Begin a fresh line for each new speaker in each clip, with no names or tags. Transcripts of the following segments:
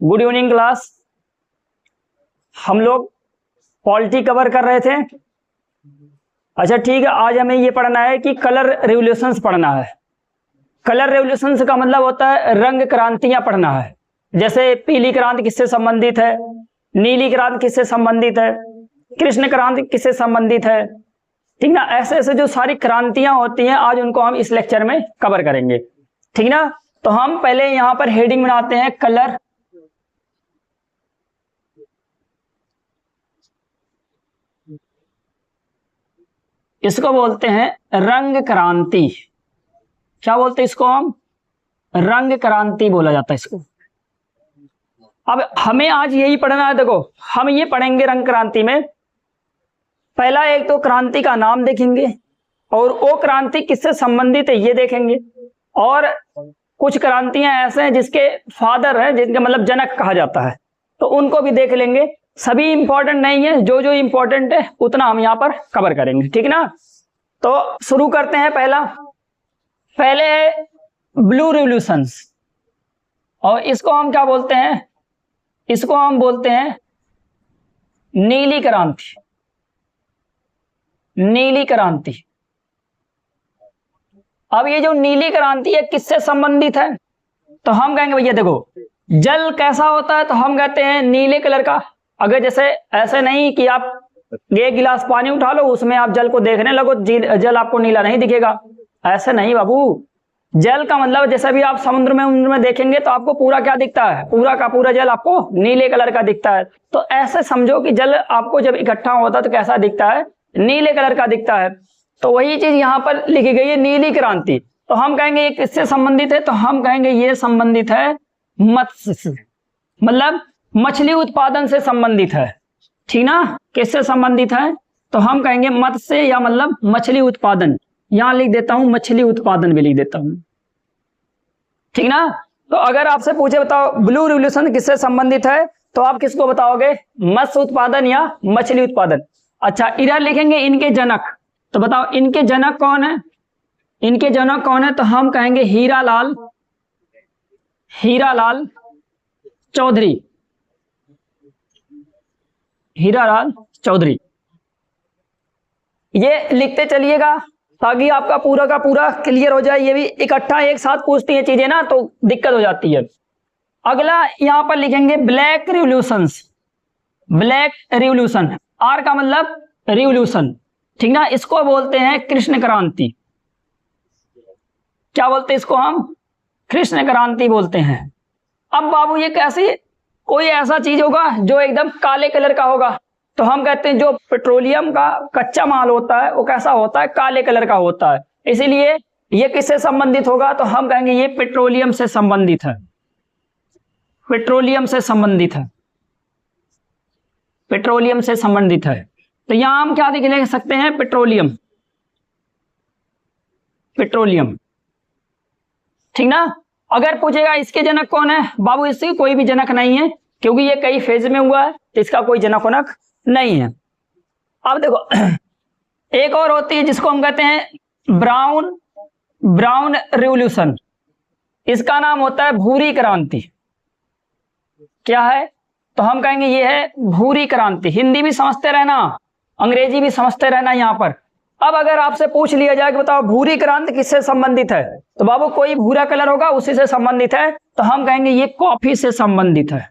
Good evening class. हम लोग polity cover कर रहे थे। अच्छा ठीक है, आज हमें ये पढ़ना है कि कलर रेवोल्यूशंस पढ़ना है। कलर रेवोल्यूशंस का मतलब होता है रंग क्रांतियां पढ़ना है। जैसे पीली क्रांति किससे संबंधित है, नीली क्रांति किससे संबंधित है, कृष्ण क्रांति किससे संबंधित है, ठीक ना। ऐसे ऐसे जो सारी क्रांतियां होती हैं आज उनको हम इस लेक्चर में कवर करेंगे, ठीक ना। तो हम पहले यहां पर हेडिंग बनाते हैं कलर। इसको बोलते हैं रंग क्रांति। क्या बोलते हैं इसको हम? रंग क्रांति बोला जाता है इसको। अब हमें आज यही पढ़ना है। देखो हम ये पढ़ेंगे रंग क्रांति में, पहला एक तो क्रांति का नाम देखेंगे और वो क्रांति किससे संबंधित है ये देखेंगे, और कुछ क्रांतियां ऐसे हैं जिसके फादर है, जिनके मतलब जनक कहा जाता है, तो उनको भी देख लेंगे। सभी इंपॉर्टेंट नहीं है, जो जो इंपॉर्टेंट है उतना हम यहाँ पर कवर करेंगे, ठीक ना। तो शुरू करते हैं। पहले है ब्लू रिवोल्यूशंस, और इसको हम क्या बोलते हैं? इसको हम बोलते हैं नीली क्रांति। नीली क्रांति। अब ये जो नीली क्रांति है किससे संबंधित है? तो हम कहेंगे भैया देखो, जल कैसा होता है तो हम कहते हैं नीले कलर का। अगर जैसे ऐसे नहीं कि आप एक गिलास पानी उठा लो, उसमें आप जल को देखने लगो, जल आपको नीला नहीं दिखेगा, ऐसे नहीं बाबू। जल का मतलब जैसे भी आप समुद्र में देखेंगे तो आपको पूरा क्या दिखता है? पूरा का पूरा जल आपको नीले कलर का दिखता है। तो ऐसे समझो कि जल आपको जब इकट्ठा होता है तो कैसा दिखता है? नीले कलर का दिखता है। तो वही चीज यहाँ पर लिखी गई है, नीली क्रांति। तो हम कहेंगे ये किससे संबंधित है? तो हम कहेंगे ये संबंधित है मत्स्य से, मतलब मछली उत्पादन से संबंधित है, ठीक ना। किससे संबंधित है? तो हम कहेंगे मत्स्य या मतलब मछली उत्पादन। यहां लिख देता हूं, मछली उत्पादन भी लिख देता हूं, ठीक ना। तो अगर आपसे पूछे बताओ ब्लू रिवोल्यूशन किससे संबंधित है, तो आप किसको बताओगे? मत्स्य उत्पादन या मछली उत्पादन। अच्छा इधर लिखेंगे इनके जनक। तो बताओ इनके जनक कौन है? इनके जनक कौन है? तो हम कहेंगे हीरालाल चौधरी। हीरालाल चौधरी, ये लिखते चलिएगा ताकि आपका पूरा का पूरा क्लियर हो जाए। ये भी इकट्ठा एक साथ पूछती है चीजें ना, तो दिक्कत हो जाती है। अगला यहां पर लिखेंगे black revolutions. Black revolution, R का मतलब रिवोल्यूशन, ठीक ना। इसको बोलते हैं कृष्ण क्रांति। क्या बोलते हैं इसको हम? कृष्ण क्रांति बोलते हैं। अब बाबू ये कैसे? कोई ऐसा चीज होगा जो एकदम काले कलर का होगा, तो हम कहते हैं जो पेट्रोलियम का कच्चा माल होता है वो कैसा होता है? काले कलर का होता है। इसीलिए ये किससे संबंधित होगा? तो हम कहेंगे ये पेट्रोलियम से संबंधित है। पेट्रोलियम से संबंधित है। पेट्रोलियम से संबंधित है। तो यहां हम क्या लिख सकते हैं? पेट्रोलियम। पेट्रोलियम, ठीक ना। अगर पूछेगा इसके जनक कौन है, बाबू इससे कोई भी जनक नहीं है, क्योंकि ये कई फेज में हुआ है, तो इसका कोई जनक वनक नहीं है। अब देखो एक और होती है जिसको हम कहते हैं ब्राउन रिवोल्यूशन। इसका नाम होता है भूरी क्रांति। क्या है? तो हम कहेंगे ये है भूरी क्रांति। हिंदी भी समझते रहना, अंग्रेजी भी समझते रहना यहां पर। अब अगर आपसे पूछ लिया जाए कि बताओ भूरी क्रांति किससे संबंधित है, तो बाबू कोई भूरा कलर होगा उसी से संबंधित है। तो हम कहेंगे ये कॉफी से संबंधित है।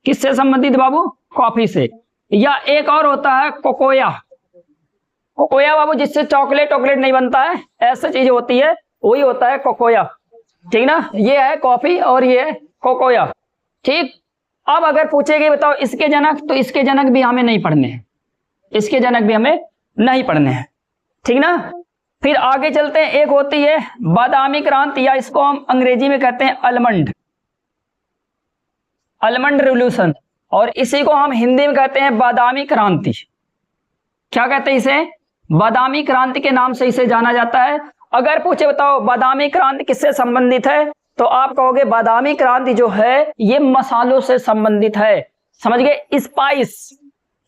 किससे संबंधित बाबू? कॉफी से। या एक और होता है कोकोया। कोकोया बाबू जिससे चॉकलेट नहीं बनता है, ऐसी चीज होती है, वही होता है कोकोया, ठीक ना। ये है कॉफी और ये है कोकोया, ठीक। अब अगर पूछेगी बताओ इसके जनक, तो इसके जनक भी हमें नहीं पढ़ने हैं। इसके जनक भी हमें नहीं पढ़ने हैं, ठीक ना। फिर आगे चलते हैं। एक होती है बादामी क्रांति, या इसको हम अंग्रेजी में कहते हैं आलमंड रिवोल्यूशन, और इसी को हम हिंदी में कहते हैं बादामी क्रांति। क्या कहते हैं इसे? बादामी क्रांति के नाम से इसे जाना जाता है। अगर पूछे बताओ बादामी क्रांति किससे संबंधित है, तो आप कहोगे बादामी क्रांति जो है ये मसालों से संबंधित है। समझ गए? स्पाइस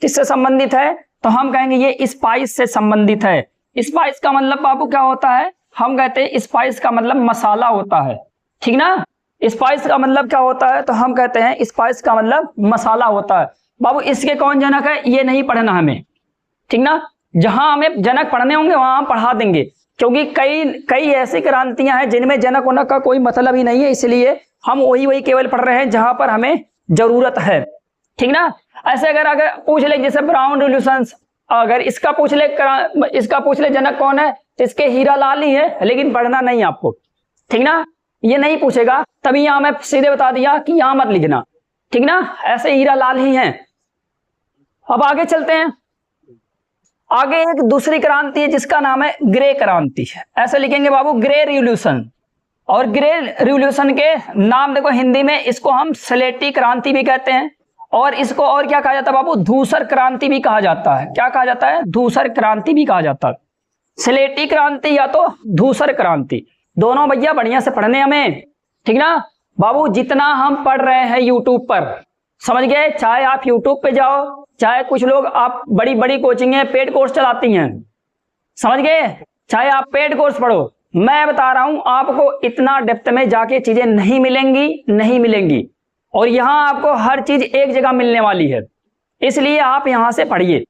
किससे संबंधित है? तो हम कहेंगे ये स्पाइस से संबंधित है। स्पाइस का मतलब बाबू क्या होता है? हम कहते हैं स्पाइस का मतलब मसाला होता है, ठीक ना। स्पाइस का मतलब क्या होता है? तो हम कहते हैं स्पाइस का मतलब मसाला होता है। बाबू इसके कौन जनक है ये नहीं पढ़ना हमें, ठीक ना। जहां हमें जनक पढ़ने होंगे वहां हम पढ़ा देंगे, क्योंकि कई ऐसी क्रांतियां हैं जिनमें जनक उनक का कोई मतलब ही नहीं है, इसलिए हम वही केवल पढ़ रहे हैं जहां पर हमें जरूरत है, ठीक ना। ऐसे अगर पूछ ले जैसे ब्राउन रिवॉल्यूशन, अगर इसका पूछ ले जनक कौन है, तो इसके हीरा लाल ही है, लेकिन पढ़ना नहीं आपको, ठीक ना। ये नहीं पूछेगा, तभी यहां मैं सीधे बता दिया कि यहां मत लिखना, ठीक ना। ऐसे हीरा लाल ही हैं। अब आगे चलते हैं। आगे एक दूसरी क्रांति है जिसका नाम है ग्रे क्रांति। ऐसे लिखेंगे बाबू ग्रे रिवॉल्यूशन। और ग्रे रिवॉल्यूशन के नाम देखो हिंदी में इसको हम स्लेटी क्रांति भी कहते हैं, और इसको और क्या कहा जाता है बाबू? धूसर क्रांति भी कहा जाता है। क्या कहा जाता है? धूसर क्रांति भी कहा जाता है। स्लेटी क्रांति या तो धूसर क्रांति, दोनों भैया बढ़िया से पढ़ने हमें, ठीक ना। बाबू जितना हम पढ़ रहे हैं यूट्यूब पर, समझ गए, चाहे आप यूट्यूब पे जाओ, चाहे कुछ लोग आप बड़ी बड़ी कोचिंगें पेड कोर्स चलाती हैं, समझ गए, चाहे आप पेड कोर्स पढ़ो, मैं बता रहा हूं आपको इतना डेप्थ में जाके चीजें नहीं मिलेंगी। और यहां आपको हर चीज एक जगह मिलने वाली है, इसलिए आप यहां से पढ़िए,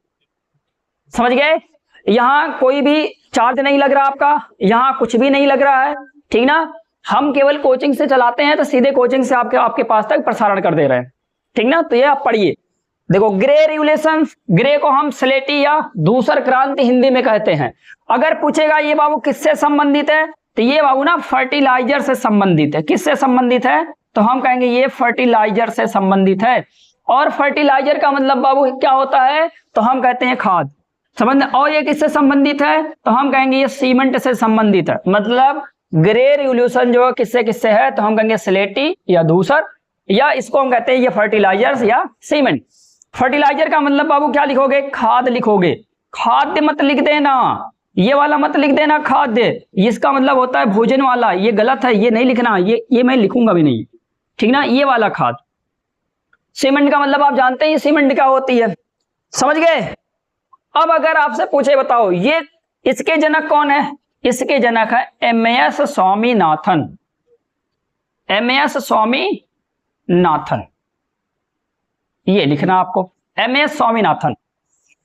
समझ गए। यहां कोई भी चार्ज नहीं लग रहा आपका, यहां कुछ भी नहीं लग रहा है, ठीक ना। हम केवल कोचिंग से चलाते हैं, तो सीधे कोचिंग से आपके पास तक प्रसारण कर दे रहे हैं, ठीक ना। तो ये आप पढ़िए। देखो ग्रे रिवॉल्यूशन, ग्रे को हम स्लेटी या धूसर क्रांति हिंदी में कहते हैं। अगर पूछेगा ये बाबू किससे संबंधित है, तो ये बाबू ना फर्टिलाइजर से संबंधित है। किससे संबंधित है? तो हम कहेंगे ये फर्टिलाइजर से संबंधित है। और फर्टिलाइजर का मतलब बाबू क्या होता है? तो हम कहते हैं खाद, समझ। और ये किससे संबंधित है? तो हम कहेंगे ये सीमेंट से संबंधित है। मतलब ग्रे रिवॉल्यूशन जो किससे है, तो हम कहेंगे स्लेटी या धूसर, या इसको हम कहते हैं ये फर्टिलाइजर्स या सीमेंट। फर्टिलाइजर का मतलब बाबू क्या लिखोगे? खाद लिखोगे। खाद्य मत लिख देना, ये वाला मत लिख देना खाद्य, इसका मतलब होता है भोजन वाला, ये गलत है, ये नहीं लिखना, ये मैं लिखूंगा भी नहीं, ठीक ना। ये वाला खाद। सीमेंट का मतलब आप जानते हैं ये सीमेंट क्या होती है, समझ गए। अब अगर आपसे पूछे बताओ ये इसके जनक कौन है, इसके जनक है एमएस स्वामीनाथन। एमएस स्वामीनाथन, ये लिखना आपको, एमएस स्वामीनाथन,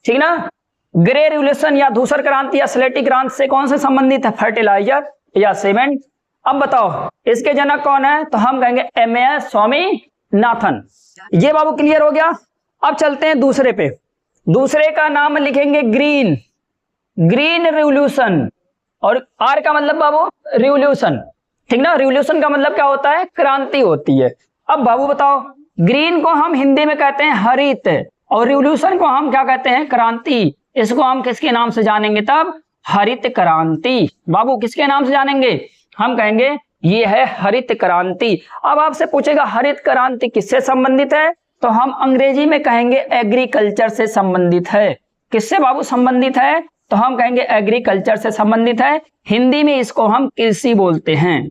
ठीक ना। ग्रे रिवॉल्यूशन या धूसर क्रांति या स्लेटी क्रांति से कौन से संबंधित है? फर्टिलाइजर या सीमेंट। अब बताओ इसके जनक कौन है? तो हम कहेंगे एमएस स्वामीनाथन। ये बाबू क्लियर हो गया। अब चलते हैं दूसरे पे। दूसरे का नाम लिखेंगे ग्रीन रिवॉल्यूशन, और आर का मतलब बाबू रिवॉल्यूशन, ठीक ना। रिवॉल्यूशन का मतलब क्या होता है? क्रांति होती है। अब बाबू बताओ ग्रीन को हम हिंदी में कहते हैं हरित, और रिवॉल्यूशन को हम क्या कहते हैं? क्रांति। इसको हम किसके नाम से जानेंगे तब? हरित क्रांति। बाबू किसके नाम से जानेंगे? हम कहेंगे ये है हरित क्रांति। अब आपसे पूछेगा हरित क्रांति किससे संबंधित है, तो हम अंग्रेजी में कहेंगे एग्रीकल्चर से संबंधित है। किससे बाबू संबंधित है? तो हम कहेंगे एग्रीकल्चर से संबंधित है। हिंदी में इसको हम कृषि बोलते हैं।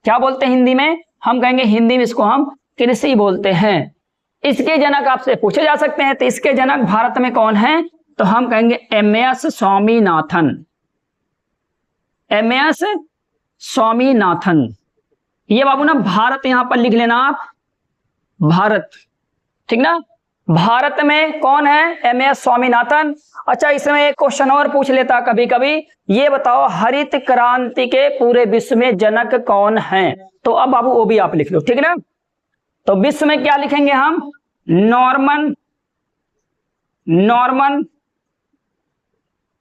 क्या बोलते हैं हिंदी में? हम कहेंगे हिंदी में इसको हम कृषि बोलते हैं। इसके जनक आपसे पूछे जा सकते हैं, तो इसके जनक भारत में कौन है? तो हम कहेंगे एमएस स्वामीनाथन। एमएस स्वामीनाथन, ये बाबू ना भारत यहां पर लिख लेना आप, भारत, ठीक ना। भारत में कौन है? एमएस स्वामीनाथन। अच्छा इसमें एक क्वेश्चन और पूछ लेता कभी कभी, ये बताओ हरित क्रांति के पूरे विश्व में जनक कौन है? तो अब बाबू वो भी आप लिख लो, ठीक ना। तो विश्व में क्या लिखेंगे हम? Norman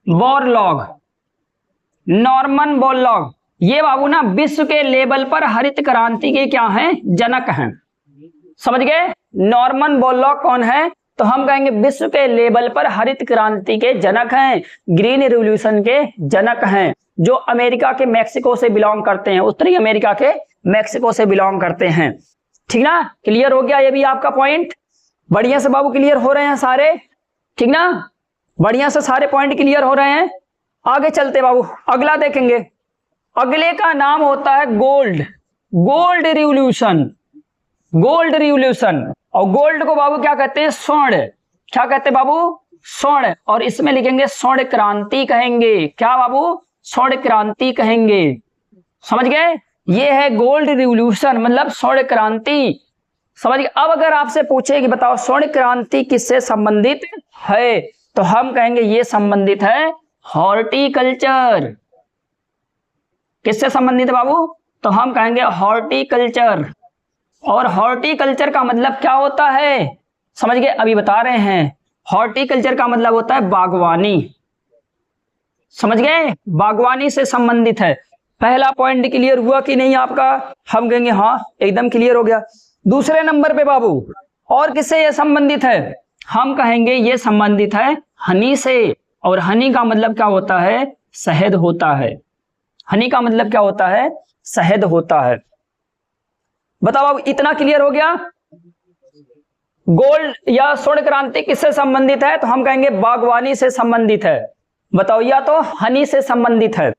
Borlaug. नॉर्मन बोरलॉग ये बाबू ना विश्व के लेवल पर हरित क्रांति के क्या हैं? जनक हैं, समझ गए। नॉर्मन बोरलॉग कौन है? तो हम कहेंगे विश्व के लेवल पर हरित क्रांति के जनक हैं, ग्रीन रिवॉल्यूशन के जनक हैं, जो अमेरिका के मैक्सिको से बिलोंग करते हैं, उत्तरी अमेरिका के मैक्सिको से बिलोंग करते हैं, ठीक ना। क्लियर हो गया ये भी आपका पॉइंट? बढ़िया से बाबू क्लियर हो रहे हैं सारे, ठीक ना। बढ़िया से सारे पॉइंट क्लियर हो रहे हैं। आगे चलते बाबू, अगला देखेंगे। अगले का नाम होता है गोल्ड रिवॉल्यूशन। और गोल्ड को बाबू क्या कहते हैं? स्वर्ण। क्या कहते हैं बाबू? स्वर्ण। और इसमें लिखेंगे स्वर्ण क्रांति कहेंगे। क्या बाबू? स्वर्ण क्रांति कहेंगे, समझ गए। ये है गोल्ड रिवॉल्यूशन, मतलब स्वर्ण क्रांति। समझ गए। अब अगर आपसे पूछे कि बताओ स्वर्ण क्रांति किससे संबंधित है, तो हम कहेंगे ये संबंधित है हॉर्टिकल्चर। किससे संबंधित है बाबू? तो हम कहेंगे हॉर्टिकल्चर। और हॉर्टिकल्चर का मतलब क्या होता है, समझ गए, अभी बता रहे हैं। हॉर्टिकल्चर का मतलब होता है बागवानी। समझ गए, बागवानी से संबंधित है। पहला पॉइंट क्लियर हुआ कि नहीं आपका? हम कहेंगे हाँ एकदम क्लियर हो गया। दूसरे नंबर पे बाबू और किससे ये संबंधित है? हम कहेंगे ये संबंधित है हनी से। और हनी का मतलब क्या होता है? शहद होता है। हनी का मतलब क्या होता है? शहद होता है। बताओ अब इतना क्लियर हो गया? गोल्ड या स्वर्ण क्रांति किससे संबंधित है? तो हम कहेंगे बागवानी से संबंधित है। बताओ, या तो हनी से संबंधित है।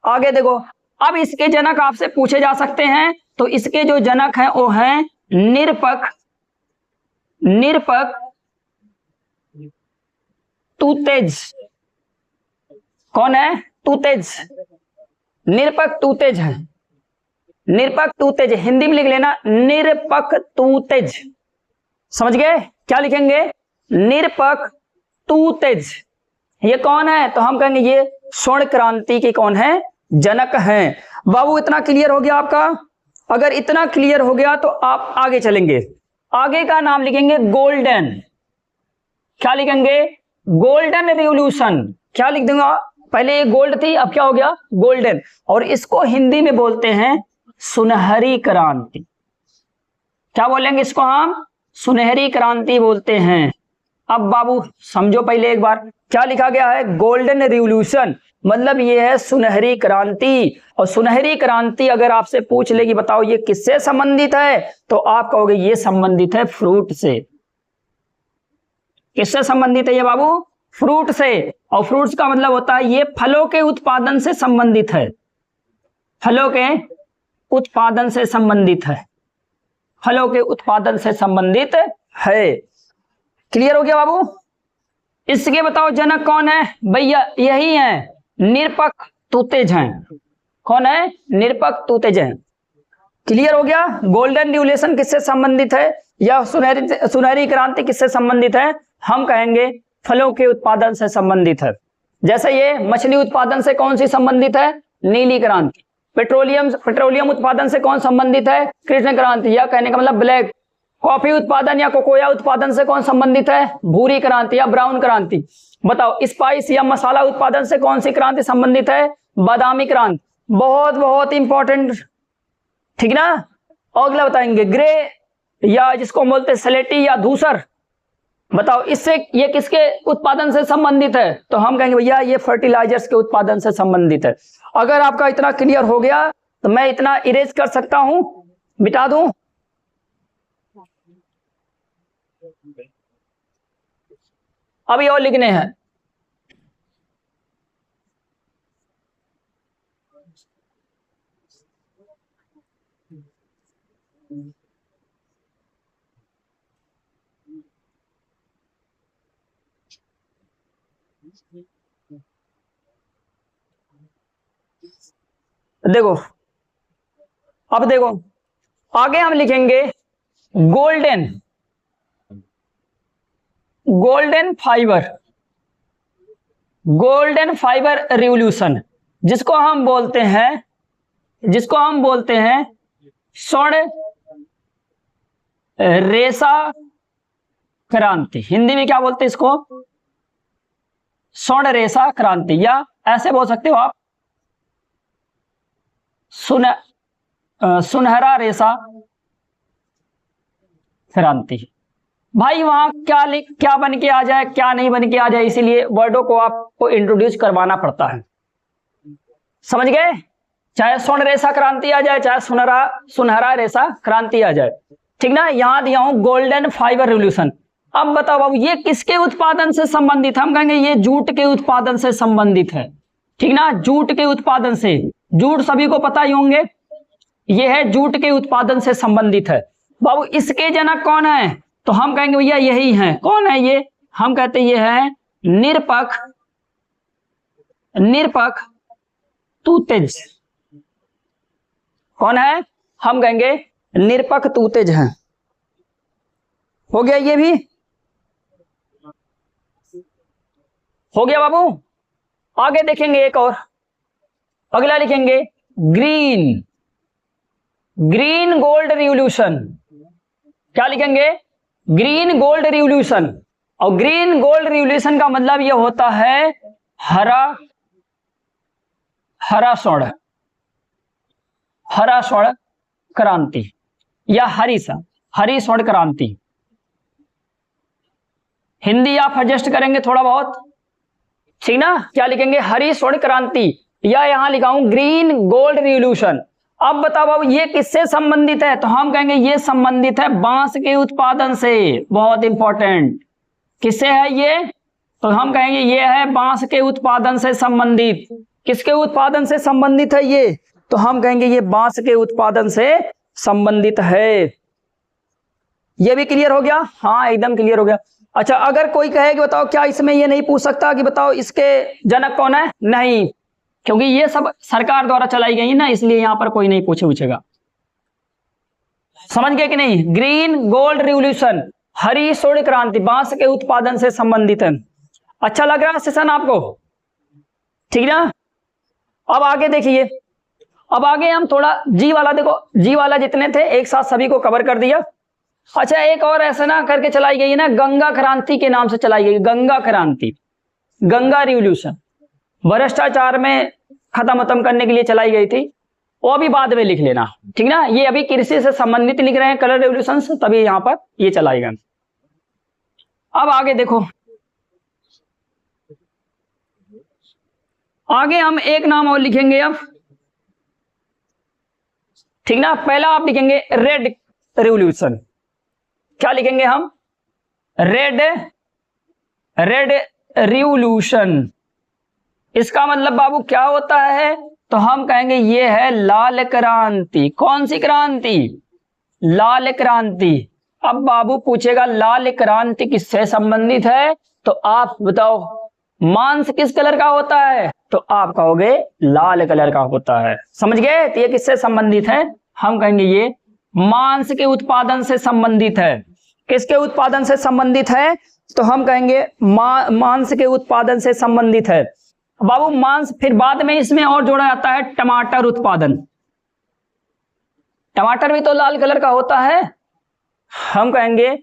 आगे देखो, अब इसके जनक आपसे पूछे जा सकते हैं। तो इसके जो जनक हैं वो हैं निरपक तूतेज। कौन है? तूतेज। निरपक तूतेज है। निरपक तूतेज, हिंदी में लिख लेना निरपक तूतेज। समझ गए? क्या लिखेंगे? निरपक तूतेज। ये कौन है? तो हम कहेंगे ये स्वर्ण क्रांति के कौन है? जनक हैं। बाबू इतना क्लियर हो गया आपका? अगर इतना क्लियर हो गया तो आप आगे चलेंगे। आगे का नाम लिखेंगे गोल्डन। क्या लिखेंगे? Golden revolution. क्या लिख दूंगा? पहले ये गोल्ड थी, अब क्या हो गया? गोल्डन। और इसको हिंदी में बोलते हैं सुनहरी क्रांति। क्या बोलेंगे इसको हम? सुनहरी क्रांति बोलते हैं। अब बाबू समझो पहले एक बार, क्या लिखा गया है? गोल्डन रिवॉल्यूशन, मतलब ये है सुनहरी क्रांति। और सुनहरी क्रांति अगर आपसे पूछ लेगी बताओ ये किससे संबंधित है, तो आप कहोगे ये संबंधित है फ्रूट से। किससे संबंधित है ये बाबू? फ्रूट से। और फ्रूट्स का मतलब होता है ये फलों के उत्पादन से संबंधित है। फलों के उत्पादन से संबंधित है। फलों के उत्पादन से संबंधित है। क्लियर हो गया बाबू? इसके बताओ जनक कौन है? भैया यही है, निरपक तूतेज हैं। कौन है? निरपक तूतेज हैं। क्लियर हो गया? गोल्डन रिवॉल्यूशन किससे संबंधित है या सुनहरी क्रांति किससे संबंधित है? हम कहेंगे फलों के उत्पादन से संबंधित है। जैसे ये मछली उत्पादन से कौन सी संबंधित है? नीली क्रांति। पेट्रोलियम उत्पादन से कौन संबंधित है? कृष्ण क्रांति, या कहने का मतलब ब्लैक। कॉफी उत्पादन या कोकोया उत्पादन से कौन संबंधित है? भूरी क्रांति या ब्राउन क्रांति। बताओ स्पाइस या मसाला उत्पादन से कौन सी क्रांति संबंधित है? बादामी क्रांति। बहुत बहुत इंपॉर्टेंट, ठीक ना? अगला बताएंगे ग्रे, या जिसको बोलते हैं स्लेटी या धूसर। बताओ इससे ये किसके उत्पादन से संबंधित है? तो हम कहेंगे भैया ये फर्टिलाइजर्स के उत्पादन से संबंधित है। अगर आपका इतना क्लियर हो गया तो मैं इतना इरेज कर सकता हूं, मिटा दूं। अभी और लिखने हैं। देखो, अब देखो आगे हम लिखेंगे golden fibre. Golden fibre revolution, जिसको हम बोलते हैं स्वर्ण रेशा क्रांति। हिंदी में क्या बोलते हैं इसको? स्वर्ण रेशा क्रांति, या ऐसे बोल सकते हो आप सुनहरा रेशा क्रांति। भाई वहां क्या बन के आ जाए, क्या नहीं बन के आ जाए, इसीलिए वर्डों को आपको इंट्रोड्यूस करवाना पड़ता है। समझ गए? चाहे स्वर्ण रेशा क्रांति आ जाए, चाहे सुनहरा रेशा क्रांति आ जाए, ठीक ना? यहां दिया हूं गोल्डन फाइबर रिवॉल्यूशन। अब बताओ बाबू ये किसके उत्पादन से संबंधित? हम कहेंगे ये जूट के उत्पादन से संबंधित है, ठीक ना? जूट के उत्पादन से, जूट सभी को पता ही होंगे, ये है जूट के उत्पादन से संबंधित है। बाबू इसके जनक कौन है? तो हम कहेंगे भैया यही है। कौन है ये? हम कहते हैं ये है निरपक तूतेज। कौन है? हम कहेंगे निरपक्ष तूतेज हैं। हो गया, ये भी हो गया बाबू। आगे देखेंगे एक और, अगला लिखेंगे ग्रीन, ग्रीन गोल्ड रिवॉल्यूशन। क्या लिखेंगे? Green gold revolution. और ग्रीन गोल्ड रिवॉल्यूशन का मतलब यह होता है हरा, हरा स्वर्ण, हरा स्वर्ण क्रांति या हरी स्वर्ण क्रांति। हिंदी आप एडजस्ट करेंगे थोड़ा बहुत, ठीक ना? क्या लिखेंगे? हरी स्वर्ण क्रांति, या यहां लिखा हूं ग्रीन गोल्ड रिवॉल्यूशन। अब बताओ बाबू ये किससे संबंधित है? तो हम कहेंगे ये संबंधित है बांस के उत्पादन से। बहुत इंपॉर्टेंट, किससे है ये? तो हम कहेंगे ये है बांस के उत्पादन से संबंधित। किसके उत्पादन से संबंधित है ये? तो हम कहेंगे ये बांस के उत्पादन से संबंधित है। ये भी क्लियर हो गया? हाँ एकदम क्लियर हो गया। अच्छा, अगर कोई कहे कि बताओ क्या इसमें ये नहीं पूछ सकता कि बताओ इसके जनक कौन है? नहीं, क्योंकि ये सब सरकार द्वारा चलाई गई ना, इसलिए यहां पर कोई नहीं पूछेगा। समझ गए कि नहीं? ग्रीन गोल्ड रिवॉल्यूशन, हरी स्वर्ण क्रांति, बांस के उत्पादन से संबंधित है। अच्छा लग रहा है सेशन आपको? ठीक ना? अब आगे देखिए, अब आगे हम थोड़ा जी वाला, देखो जी वाला जितने थे एक साथ सभी को कवर कर दिया। अच्छा, एक और ऐसा ना करके चलाई गई है ना, गंगा क्रांति के नाम से चलाई गई, गंगा क्रांति, गंगा रिवॉल्यूशन, भ्रष्टाचार में खत्म करने के लिए चलाई गई थी। वो भी बाद में लिख लेना, ठीक ना? ये अभी कृषि से संबंधित लिख रहे हैं, कलर रेवोल्यूशन से, तभी यहां पर ये चलाई गई। अब आगे देखो, आगे हम एक नाम और लिखेंगे अब, ठीक ना? पहला आप लिखेंगे रेड रेवोल्यूशन। क्या लिखेंगे हम? Red revolution. इसका मतलब बाबू क्या होता है? तो हम कहेंगे ये है लाल क्रांति। कौन सी क्रांति? लाल क्रांति। अब बाबू पूछेगा लाल क्रांति किससे संबंधित है? तो आप बताओ मांस किस कलर का होता है? तो आप कहोगे लाल कलर का होता है। समझ गए? तो ये किससे संबंधित है? हम कहेंगे ये मांस के उत्पादन से संबंधित है। किसके उत्पादन से संबंधित है? तो हम कहेंगे मांस के उत्पादन से संबंधित है। बाबू मांस, फिर बाद में इसमें और जोड़ा जाता है टमाटर उत्पादन। टमाटर भी तो लाल कलर का होता है। हम कहेंगे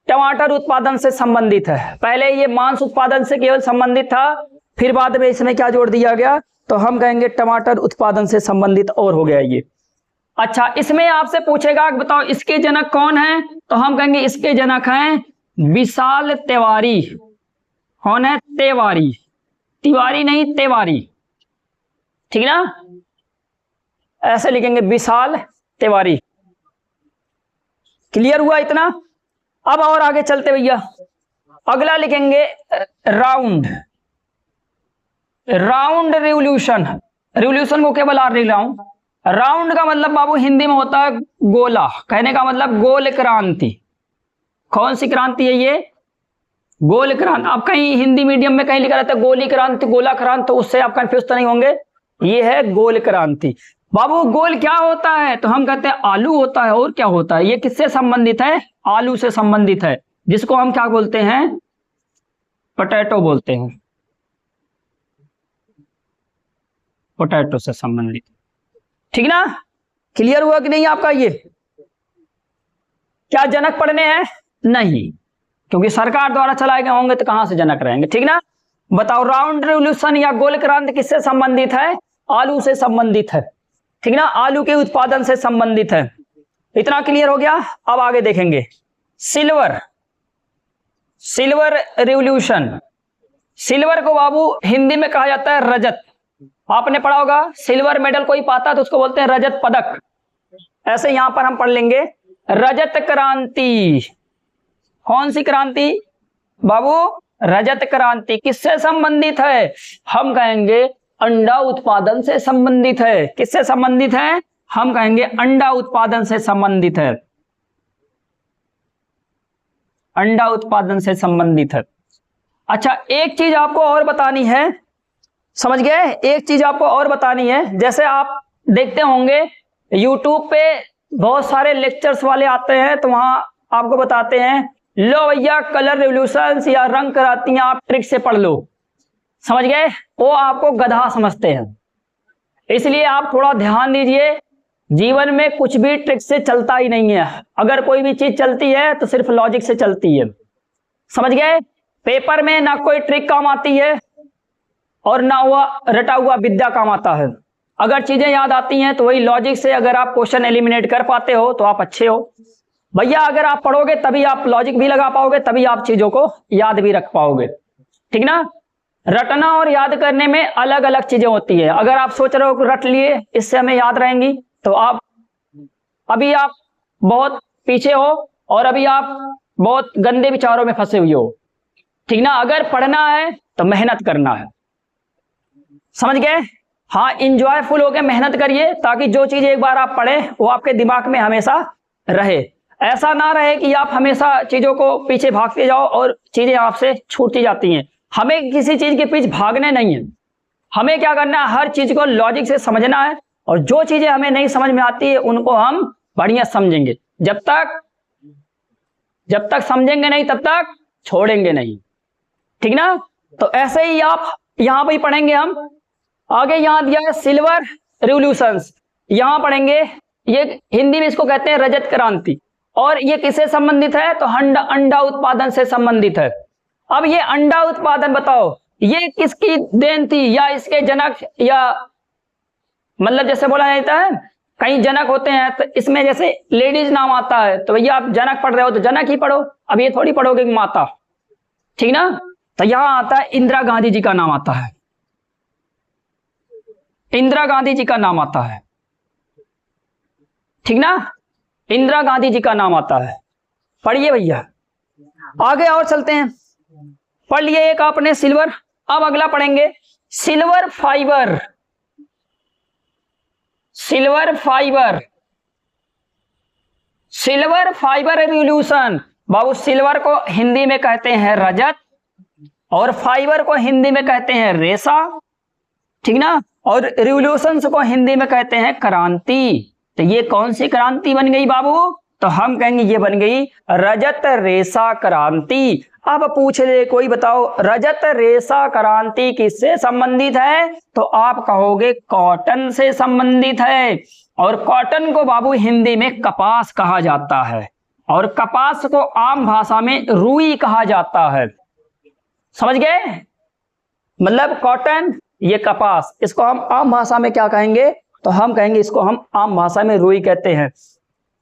टमाटर उत्पादन से संबंधित है। पहले ये मांस उत्पादन से केवल संबंधित था, फिर बाद में इसमें क्या जोड़ दिया गया? तो हम कहेंगे टमाटर उत्पादन से संबंधित और हो गया ये। अच्छा, इसमें आपसे पूछेगा कि बताओ इसके जनक कौन है? तो हम कहेंगे इसके जनक हैं विशाल तिवारी। कौन है? तिवारी, तिवारी नहीं तिवारी, ठीक ना? ऐसे लिखेंगे विशाल तिवारी। क्लियर हुआ इतना? अब और आगे चलते भैया, अगला लिखेंगे राउंड, राउंड रिवॉल्यूशन। रिवॉल्यूशन को केवल आर लिख रहा हूं। राउंड का मतलब बाबू हिंदी में होता है गोला, कहने का मतलब गोल क्रांति। कौन सी क्रांति है ये? गोल क्रांति। अब कहीं हिंदी मीडियम में कहीं लिखा रहता है गोली क्रांति, गोला क्रांति, तो उससे आप कंफ्यूज तो नहीं होंगे। ये है गोल क्रांति। बाबू गोल क्या होता है? तो हम कहते हैं आलू होता है। और क्या होता है? ये किससे संबंधित है? आलू से संबंधित है, जिसको हम क्या बोलते हैं? पोटैटो बोलते हैं। पोटैटो से संबंधित, ठीक ना? क्लियर हुआ कि नहीं आपका? ये क्या जनक पढ़ने हैं? नहीं, क्योंकि सरकार द्वारा चलाए गए होंगे तो कहां से जनक रहेंगे, ठीक ना? बताओ राउंड रिवॉल्यूशन या गोल क्रांति किससे संबंधित है? आलू से संबंधित है, ठीक ना? आलू के उत्पादन से संबंधित है। इतना क्लियर हो गया? अब आगे देखेंगे सिल्वर, सिल्वर रिवॉल्यूशन। सिल्वर को बाबू हिंदी में कहा जाता है रजत। आपने पढ़ा होगा सिल्वर मेडल कोई पाता तो उसको बोलते हैं रजत पदक। ऐसे यहां पर हम पढ़ लेंगे रजत क्रांति। कौन सी क्रांति बाबू? रजत क्रांति। किससे संबंधित है? हम कहेंगे अंडा उत्पादन से संबंधित है। किससे संबंधित है? हम कहेंगे अंडा उत्पादन से संबंधित है। अंडा उत्पादन से संबंधित है। अच्छा, एक चीज आपको और बतानी है, समझ गए? एक चीज आपको और बतानी है, जैसे आप देखते होंगे यूट्यूब पे बहुत सारे लेक्चर्स वाले आते हैं, तो वहां आपको बताते हैं लो भैया कलर रिवॉल्यूशंस या रंग कराती आप ट्रिक से पढ़ लो, समझ गए? वो आपको गधा समझते हैं। इसलिए आप थोड़ा ध्यान दीजिए, जीवन में कुछ भी ट्रिक से चलता ही नहीं है। अगर कोई भी चीज चलती है तो सिर्फ लॉजिक से चलती है, समझ गए? पेपर में ना कोई ट्रिक काम आती है और ना हुआ रटा हुआ विद्या काम आता है। अगर चीजें याद आती हैं तो वही लॉजिक से, अगर आप क्वेश्चन एलिमिनेट कर पाते हो तो आप अच्छे हो भैया। अगर आप पढ़ोगे तभी आप लॉजिक भी लगा पाओगे, तभी आप चीजों को याद भी रख पाओगे, ठीक ना? रटना और याद करने में अलग अलग चीजें होती है। अगर आप सोच रहे हो रट लिए इससे हमें याद रहेंगी, तो आप अभी आप बहुत पीछे हो और अभी आप बहुत गंदे विचारों में फंसे हुए हो, ठीक ना? अगर पढ़ना है तो मेहनत करना है, समझ गए? हाँ, इंजॉयफुल होकर मेहनत करिए ताकि जो चीज एक बार आप पढ़े वो आपके दिमाग में हमेशा रहे। ऐसा ना रहे कि आप हमेशा चीजों को पीछे भागते जाओ और चीजें आपसे छूटती जाती हैं। हमें किसी चीज के पीछे भागने नहीं है, हमें क्या करना है, हर चीज को लॉजिक से समझना है और जो चीजें हमें नहीं समझ में आती है उनको हम बढ़िया समझेंगे। जब तक समझेंगे नहीं तब तक छोड़ेंगे नहीं, ठीक ना? तो ऐसे ही आप यहां पर ही पढ़ेंगे हम। आगे यहां दिया है सिल्वर रिवॉल्यूशंस, यहां पढ़ेंगे। ये हिंदी में इसको कहते हैं रजत क्रांति, और ये किससे संबंधित है? तो अंडा उत्पादन से संबंधित है। अब ये अंडा उत्पादन बताओ, ये किसकी देन थी, या इसके जनक, या मतलब जैसे बोला जाता है कई जनक होते हैं, तो इसमें जैसे लेडीज नाम आता है तो भैया आप जनक पढ़ रहे हो तो जनक ही पढ़ो, अब ये थोड़ी पढ़ोगे कि माता, ठीक ना? तो यहां आता है इंदिरा गांधी जी का नाम आता है, इंदिरा गांधी जी का नाम आता है, ठीक ना? इंदिरा गांधी जी का नाम आता है, पढ़िए भैया। आगे और चलते हैं, पढ़ लिए एक आपने सिल्वर। अब अगला पढ़ेंगे silver fibre, silver fibre, silver fibre revolution. बाबू सिल्वर को हिंदी में कहते हैं रजत और फाइबर को हिंदी में कहते हैं रेशा, ठीक ना? और रिवॉल्यूशंस को हिंदी में कहते हैं क्रांति। तो ये कौन सी क्रांति बन गई बाबू? तो हम कहेंगे ये बन गई रजत रेशा क्रांति। अब पूछ ले कोई, बताओ रजत रेशा क्रांति किससे संबंधित है? तो आप कहोगे कॉटन से संबंधित है, और कॉटन को बाबू हिंदी में कपास कहा जाता है, और कपास को आम भाषा में रुई कहा जाता है, समझ गए? मतलब कॉटन, ये कपास, इसको हम आम भाषा में क्या कहेंगे? तो हम कहेंगे इसको हम आम भाषा में रुई कहते हैं।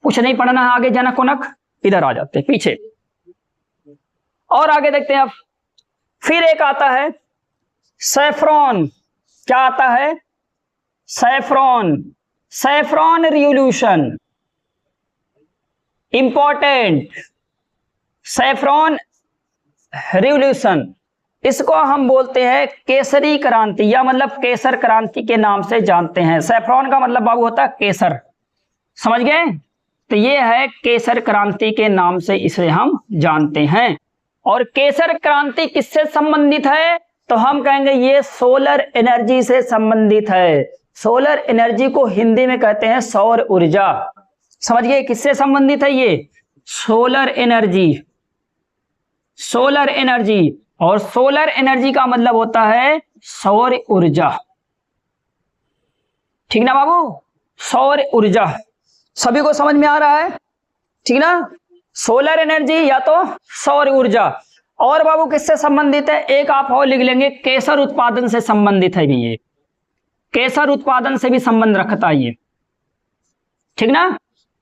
कुछ नहीं पढ़ना है आगे, जनक उनक इधर आ जाते हैं पीछे, और आगे देखते हैं। अब फिर एक आता है सैफ्रॉन, क्या आता है? Saffron, saffron revolution, important, saffron revolution, इसको हम बोलते हैं केसरी क्रांति, या मतलब केसर क्रांति के नाम से जानते हैं। सैफ्रॉन का मतलब बाबू होता है केसर, समझ गए? तो ये है केसर क्रांति के नाम से इसे हम जानते हैं। और केसर क्रांति किससे संबंधित है? तो हम कहेंगे ये सोलर एनर्जी से संबंधित है। सोलर एनर्जी को हिंदी में कहते हैं सौर ऊर्जा, समझ गए? किससे संबंधित है ये? सोलर एनर्जी, सोलर एनर्जी, और सोलर एनर्जी का मतलब होता है सौर ऊर्जा, ठीक ना बाबू? सौर ऊर्जा सभी को समझ में आ रहा है, ठीक ना? सोलर एनर्जी या तो सौर ऊर्जा। और बाबू किससे संबंधित है? एक आप और लिख लेंगे, केसर उत्पादन से संबंधित है भी ये, केसर उत्पादन से भी संबंध रखता है ये, ठीक ना?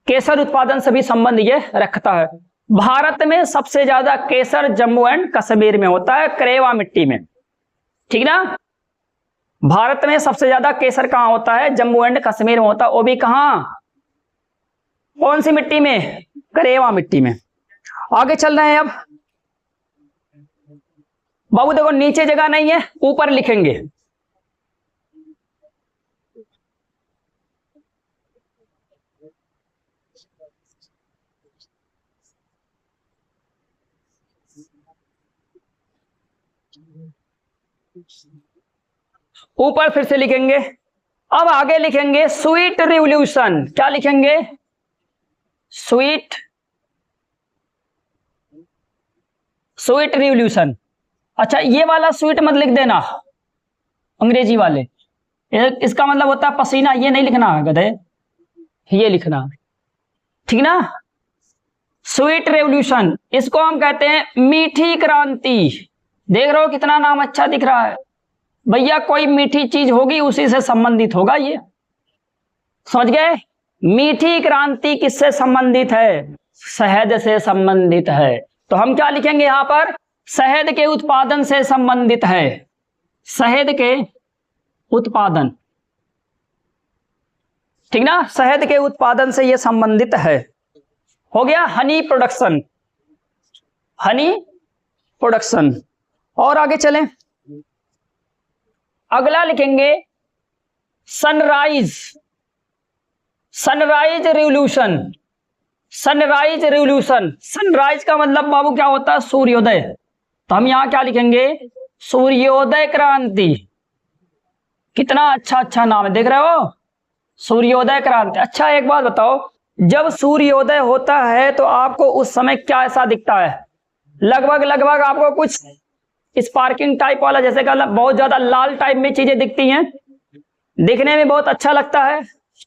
केसर उत्पादन से भी संबंध ये रखता है। भारत में सबसे ज्यादा केसर जम्मू एंड कश्मीर में होता है, करेवा मिट्टी में, ठीक ना? भारत में सबसे ज्यादा केसर कहां होता है? जम्मू एंड कश्मीर में होता है, वो भी कहां? कौन सी मिट्टी में? करेवा मिट्टी में। आगे चल रहे हैं अब बाबू, देखो नीचे जगह नहीं है, ऊपर लिखेंगे। ऊपर फिर से लिखेंगे अब आगे लिखेंगे स्वीट रिवॉल्यूशन। क्या लिखेंगे? Sweet revolution. अच्छा, ये वाला स्वीट मत लिख देना, अंग्रेजी वाले, इसका मतलब होता है पसीना, ये नहीं लिखना है गधे, ये लिखना, ठीक ना। स्वीट रेवोल्यूशन, इसको हम कहते हैं मीठी क्रांति। देख रहे हो कितना नाम अच्छा दिख रहा है भैया, कोई मीठी चीज होगी उसी से संबंधित होगा ये, समझ गए। मीठी क्रांति किससे संबंधित है? शहद से संबंधित है। तो हम क्या लिखेंगे यहां पर? शहद के उत्पादन से संबंधित है, शहद के उत्पादन, ठीक ना, शहद के उत्पादन से यह संबंधित है। हो गया हनी प्रोडक्शन, हनी प्रोडक्शन। और आगे चलें, अगला लिखेंगे sunrise, sunrise revolution, sunrise revolution. Sunrise का मतलब बाबू क्या होता है? सूर्योदय। तो हम यहां क्या लिखेंगे? सूर्योदय क्रांति। कितना अच्छा अच्छा नाम है, देख रहे हो, सूर्योदय क्रांति। अच्छा एक बात बताओ, जब सूर्योदय होता है तो आपको उस समय क्या ऐसा दिखता है? लगभग आपको कुछ स्पार्किंग टाइप वाला, जैसे कि बहुत ज्यादा लाल टाइप में चीजें दिखती हैं, दिखने में बहुत अच्छा लगता है,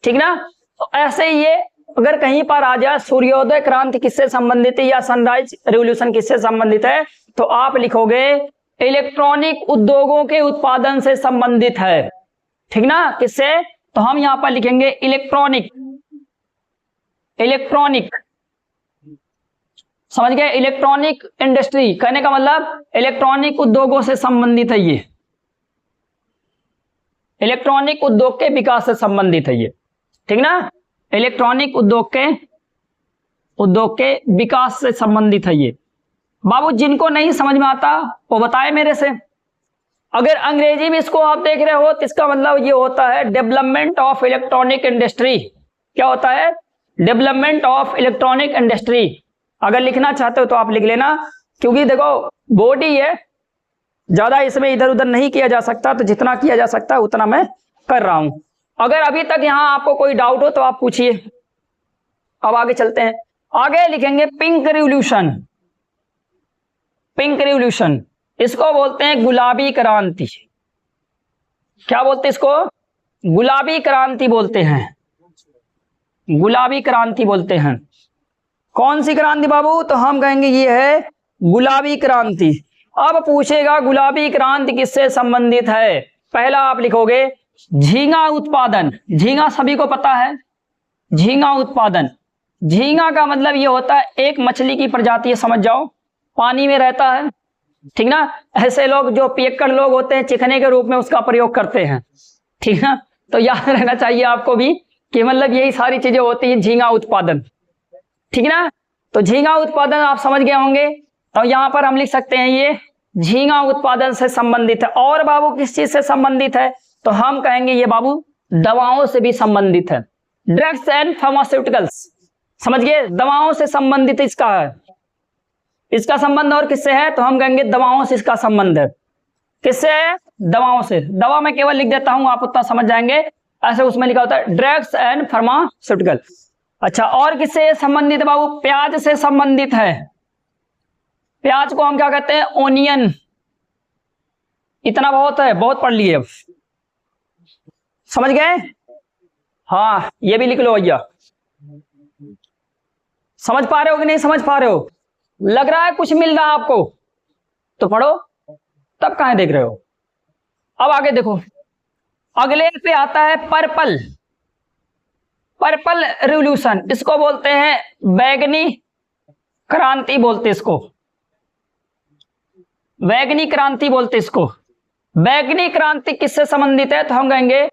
ठीक ना। तो ऐसे ही ये अगर कहीं पर आ जाए सूर्योदय क्रांति किससे संबंधित है या सनराइज रिवॉल्यूशन किससे संबंधित है, तो आप लिखोगे इलेक्ट्रॉनिक उद्योगों के उत्पादन से संबंधित है, ठीक ना। किससे? तो हम यहां पर लिखेंगे इलेक्ट्रॉनिक, इलेक्ट्रॉनिक, समझ गए। इलेक्ट्रॉनिक इंडस्ट्री कहने का मतलब इलेक्ट्रॉनिक उद्योगों से संबंधित है ये, इलेक्ट्रॉनिक उद्योग के विकास से संबंधित है ये, ठीक ना। इलेक्ट्रॉनिक उद्योग के विकास से संबंधित है ये। बाबू जिनको नहीं समझ में आता वो बताए मेरे से। अगर अंग्रेजी में इसको आप देख रहे हो तो इसका मतलब ये होता है डेवलपमेंट ऑफ इलेक्ट्रॉनिक इंडस्ट्री। क्या होता है? Development of electronic industry. अगर लिखना चाहते हो तो आप लिख लेना, क्योंकि देखो बॉडी है, ज्यादा इसमें इधर उधर नहीं किया जा सकता, तो जितना किया जा सकता है उतना मैं कर रहा हूं। अगर अभी तक यहां आपको कोई डाउट हो तो आप पूछिए। अब आगे चलते हैं, आगे लिखेंगे पिंक रिवॉल्यूशन, पिंक रिवॉल्यूशन, इसको बोलते हैं गुलाबी क्रांति। क्या बोलते हैं इसको? गुलाबी क्रांति बोलते हैं, गुलाबी क्रांति बोलते हैं। कौन सी क्रांति बाबू? तो हम कहेंगे ये है गुलाबी क्रांति। अब पूछेगा गुलाबी क्रांति किससे संबंधित है? पहला आप लिखोगे झींगा उत्पादन। झींगा सभी को पता है, झींगा उत्पादन। झींगा का मतलब ये होता है एक मछली की प्रजाति है, समझ जाओ, पानी में रहता है, ठीक ना। ऐसे लोग जो पियक्कड़ लोग होते हैं चिकने के रूप में उसका प्रयोग करते हैं, ठीक ना। तो याद रहना चाहिए आपको भी कि मतलब यही सारी चीजें होती हैं झींगा उत्पादन, ठीक ना। तो झींगा उत्पादन आप समझ गए होंगे। तो यहां पर हम लिख सकते हैं ये झींगा उत्पादन से संबंधित है। और बाबू किस चीज से संबंधित है? तो हम कहेंगे ये बाबू दवाओं से भी संबंधित है, ड्रग्स एंड फार्मास्यूटिकल्स, समझ गए, दवाओं से संबंधित इसका है, इसका संबंध। और किससे है? तो हम कहेंगे दवाओं से इसका संबंध है। किससे है? दवाओं से। दवा में केवल लिख देता हूं, आप उतना समझ जाएंगे, ऐसे उसमें लिखा होता है ड्रग्स एंड फार्मास्यूटिकल। अच्छा, और किससे संबंधित है बाबू? प्याज से संबंधित है। प्याज को हम क्या कहते हैं? ओनियन। इतना बहुत है, बहुत पढ़ लिए, समझ गए। हाँ ये भी लिख लो भैया। समझ पा रहे हो कि नहीं समझ पा रहे हो? लग रहा है कुछ मिल रहा है आपको तो पढ़ो, तब कहां देख रहे हो। अब आगे देखो, अगले पे आता है पर्पल, पर्पल रिवॉल्यूशन। इसको बोलते हैं बैगनी क्रांति, बोलते इसको बैगनी क्रांति बोलते इसको। बैगनी क्रांति किससे संबंधित है? तो हम कहेंगे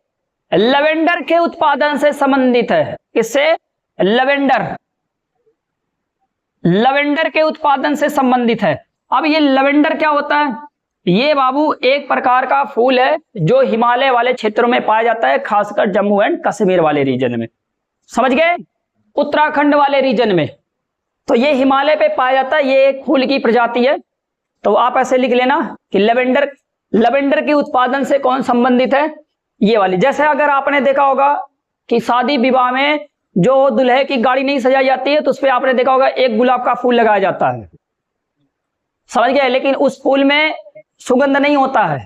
लवेंडर के उत्पादन से संबंधित है। किससे? लवेंडर, लवेंडर के उत्पादन से संबंधित है। अब ये लवेंडर क्या होता है? ये बाबू एक प्रकार का फूल है जो हिमालय वाले क्षेत्रों में पाया जाता है, खासकर जम्मू एंड कश्मीर वाले रीजन में, समझ गए, उत्तराखंड वाले रीजन में। तो ये हिमालय पे पाया जाता है, ये एक फूल की प्रजाति है। तो आप ऐसे लिख लेना कि लवेंडर, लवेंडर के उत्पादन से कौन संबंधित है? ये वाली। जैसे अगर आपने देखा होगा कि शादी विवाह में जो दुल्हे की गाड़ी नहीं सजाई जाती है तो उस पर आपने देखा होगा एक गुलाब का फूल लगाया जाता है, समझ गए, लेकिन उस फूल में सुगंध नहीं होता है,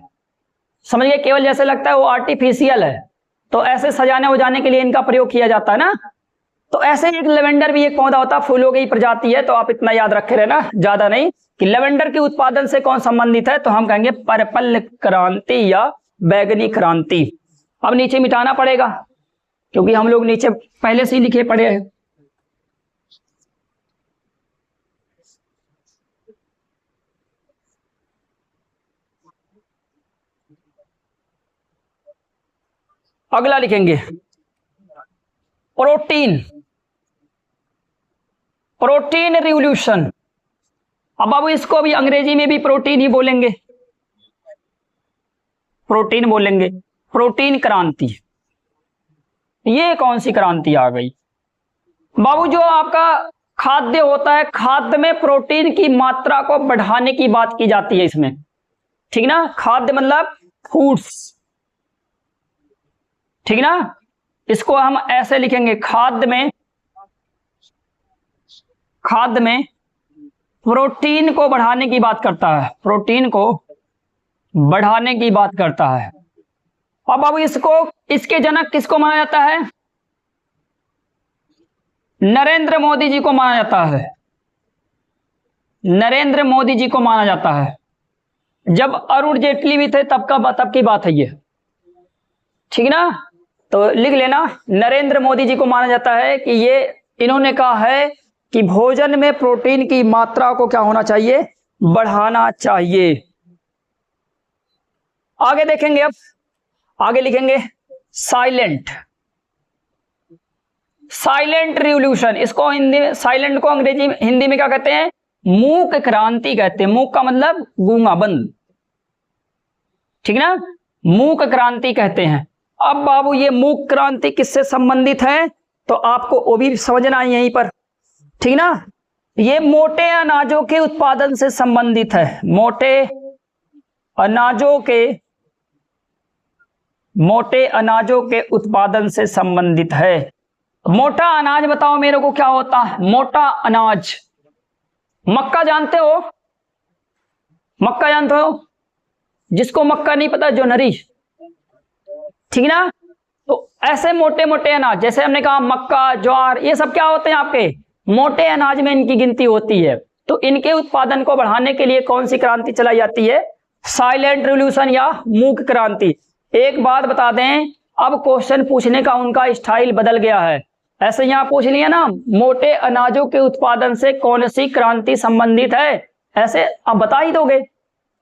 समझ गए, केवल जैसे लगता है वो आर्टिफिशियल है। तो ऐसे सजाने उजाने के लिए इनका प्रयोग किया जाता है ना। तो ऐसे एक लेवेंडर भी एक पौधा होता है, फूलों की प्रजाति है, तो आप इतना याद रखे रहना, ज्यादा नहीं, कि लेवेंडर के उत्पादन से कौन संबंधित है, तो हम कहेंगे पर्पल क्रांति या बैगनी क्रांति। अब नीचे मिटाना पड़ेगा क्योंकि हम लोग नीचे पहले से ही लिखे पड़े हैं। अगला लिखेंगे प्रोटीन, प्रोटीन रिवॉल्यूशन। अब बाबू इसको भी अंग्रेजी में भी प्रोटीन ही बोलेंगे, प्रोटीन बोलेंगे, प्रोटीन क्रांति। ये कौन सी क्रांति आ गई बाबू? जो आपका खाद्य होता है, खाद्य में प्रोटीन की मात्रा को बढ़ाने की बात की जाती है इसमें, ठीक ना। खाद्य मतलब फूड्स, ठीक ना। इसको हम ऐसे लिखेंगे, खाद्य में प्रोटीन को बढ़ाने की बात करता है, प्रोटीन को बढ़ाने की बात करता है। अब बाबू इसको, इसके जनक किसको माना जाता है? नरेंद्र मोदी जी को माना जाता है, नरेंद्र मोदी जी को माना जाता है। जब अरुण जेटली भी थे तब की बात है ये, ठीक ना। तो लिख लेना, नरेंद्र मोदी जी को माना जाता है कि ये इन्होंने कहा है कि भोजन में प्रोटीन की मात्रा को क्या होना चाहिए, बढ़ाना चाहिए। आगे देखेंगे, अब आगे लिखेंगे साइलेंट, साइलेंट रिवॉल्यूशन। इसको हिंदी में, साइलेंट को अंग्रेजी में, हिंदी में क्या कहते हैं? मूक क्रांति कहते हैं। मूक का मतलब गूंगा, बंद, ठीक ना, मूक क्रांति कहते हैं। अब बाबू ये मूक क्रांति किससे संबंधित है, तो आपको वो भी समझना है यहीं पर, ठीक ना। ये मोटे अनाजों के उत्पादन से संबंधित है, मोटे अनाजों के उत्पादन से संबंधित है। मोटा अनाज बताओ मेरे को क्या होता है? मोटा अनाज, मक्का जानते हो? मक्का जानते हो? जिसको मक्का नहीं पता जो नरी, ठीक ना। तो ऐसे मोटे मोटे अनाज, जैसे हमने कहा मक्का, ज्वार, ये सब क्या होते हैं आपके? मोटे अनाज में इनकी गिनती होती है। तो इनके उत्पादन को बढ़ाने के लिए कौन सी क्रांति चलाई जाती है? साइलेंट रिवॉल्यूशन या मूक क्रांति। एक बात बता दें, अब क्वेश्चन पूछने का उनका स्टाइल बदल गया है। ऐसे यहां पूछ लिया ना, मोटे अनाजों के उत्पादन से कौन सी क्रांति संबंधित है, ऐसे अब बता ही दोगे।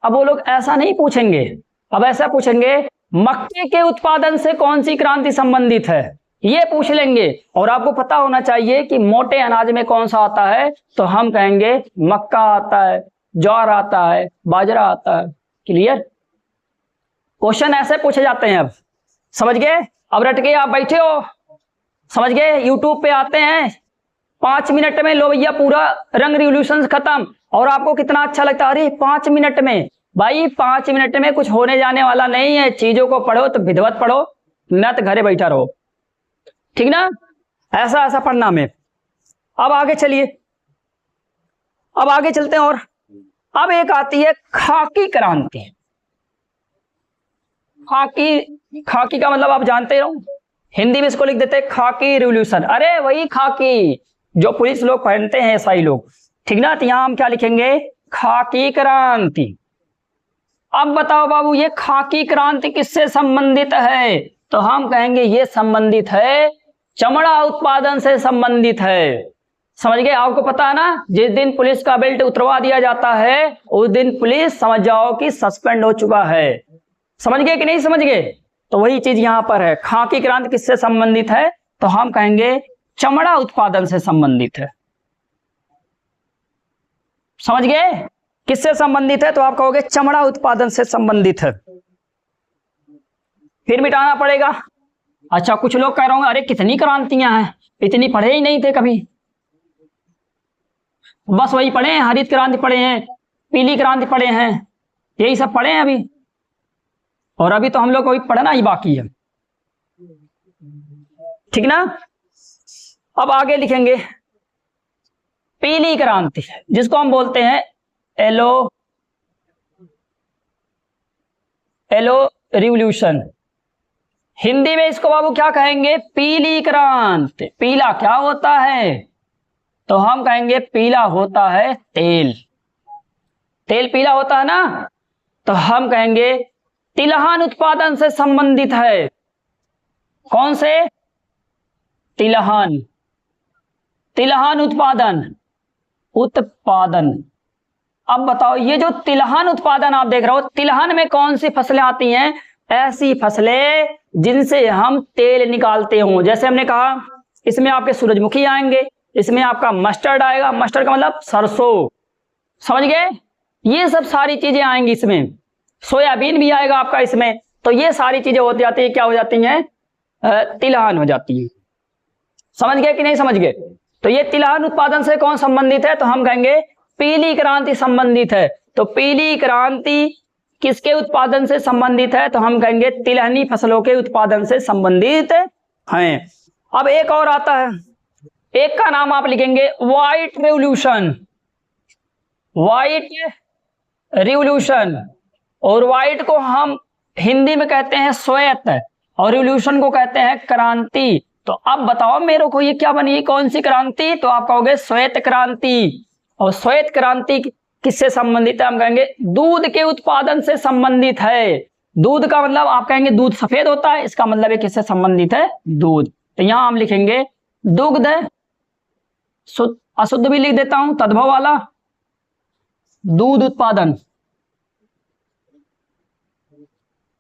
अब वो लोग ऐसा नहीं पूछेंगे, अब ऐसा पूछेंगे मक्के के उत्पादन से कौन सी क्रांति संबंधित है, ये पूछ लेंगे। और आपको पता होना चाहिए कि मोटे अनाज में कौन सा आता है, तो हम कहेंगे मक्का आता है, ज्वार आता है, बाजरा आता है। क्लियर? क्वेश्चन ऐसे पूछे जाते हैं। अब समझ गए? अब रट के आप बैठे हो, समझ गए? यूट्यूब पे आते हैं 5 मिनट में, लो भैया पूरा रंग रिवॉल्यूशन खत्म, और आपको कितना अच्छा लगता है, अरे 5 मिनट में। भाई 5 मिनट में कुछ होने जाने वाला नहीं है, चीजों को पढ़ो तो विधिवत पढ़ो, न तो घरे बैठा रहो, ठीक ना। ऐसा ऐसा पढ़ना में। अब आगे चलिए, अब आगे चलते हैं। और अब एक आती है खाकी क्रांति। खाकी का मतलब आप जानते हो, हिंदी में इसको लिख देते हैं खाकी रिवॉल्यूशन। अरे वही खाकी जो पुलिस लोग पहनते हैं, एसआई लोग, ठीक ना। तो यहां हम क्या लिखेंगे? खाकी क्रांति। अब बताओ बाबू ये खाकी क्रांति किससे संबंधित है, तो हम कहेंगे ये संबंधित है, चमड़ा उत्पादन से संबंधित है। समझ गए? आपको पता है ना, जिस दिन पुलिस का बेल्ट उतरवा दिया जाता है उस दिन पुलिस समझ जाओ कि सस्पेंड हो चुका है। समझ गए कि नहीं समझ गए? तो वही चीज यहां पर है। खाकी क्रांति किससे संबंधित है, तो हम कहेंगे चमड़ा उत्पादन से संबंधित है। समझ गए? किससे संबंधित है, तो आप कहोगे चमड़ा उत्पादन से संबंधित है। फिर मिटाना पड़ेगा। अच्छा, कुछ लोग कह रहे होंगे अरे कितनी क्रांतियां हैं, इतनी पढ़े ही नहीं थे कभी, बस वही पढ़े हैं, हरित क्रांति पढ़े हैं, पीली क्रांति पढ़े हैं, यही सब पढ़े हैं अभी, और अभी तो हम लोग को पढ़ना ही बाकी है। ठीक ना। अब आगे लिखेंगे पीली क्रांति, जिसको हम बोलते हैं येलो रिवॉल्यूशन। हिंदी में इसको बाबू क्या कहेंगे? पीली क्रांति। पीला क्या होता है? तो हम कहेंगे पीला होता है तेल। तेल पीला होता है ना, तो हम कहेंगे तिलहन उत्पादन से संबंधित है। कौन से? तिलहन। तिलहन उत्पादन। अब बताओ, ये जो तिलहन उत्पादन आप देख रहे हो, तिलहन में कौन सी फसलें आती हैं? ऐसी फसलें जिनसे हम तेल निकालते हो। जैसे हमने कहा, इसमें आपके सूरजमुखी आएंगे, इसमें आपका मस्टर्ड आएगा, मस्टर्ड का मतलब सरसों, समझ गए? ये सब सारी चीजें आएंगी इसमें। सोयाबीन भी आएगा आपका इसमें। तो ये सारी चीजें होती जाती है, क्या हो जाती हैं? तिलहन हो जाती है। समझ गए कि नहीं समझ गए? तो ये तिलहन उत्पादन से कौन संबंधित है? तो हम कहेंगे पीली क्रांति संबंधित है। तो पीली क्रांति किसके उत्पादन से संबंधित है? तो हम कहेंगे तिलहनी फसलों के उत्पादन से संबंधित हैं। अब एक और आता है, एक का नाम आप लिखेंगे व्हाइट रेवोल्यूशन। White revolution. और व्हाइट को हम हिंदी में कहते हैं श्वेत, और रिवॉल्यूशन को कहते हैं क्रांति। तो अब बताओ मेरे को, ये क्या बनी? कौन सी क्रांति? तो आप कहोगे श्वेत क्रांति। और श्वेत क्रांति किससे संबंधित है? हम कहेंगे दूध के उत्पादन से संबंधित है। दूध का मतलब आप कहेंगे दूध सफेद होता है, इसका मतलब है किससे संबंधित है? दूध। तो यहां हम लिखेंगे दुग्ध, अशुद्ध भी लिख देता हूं, तद्भव वाला, दूध उत्पादन।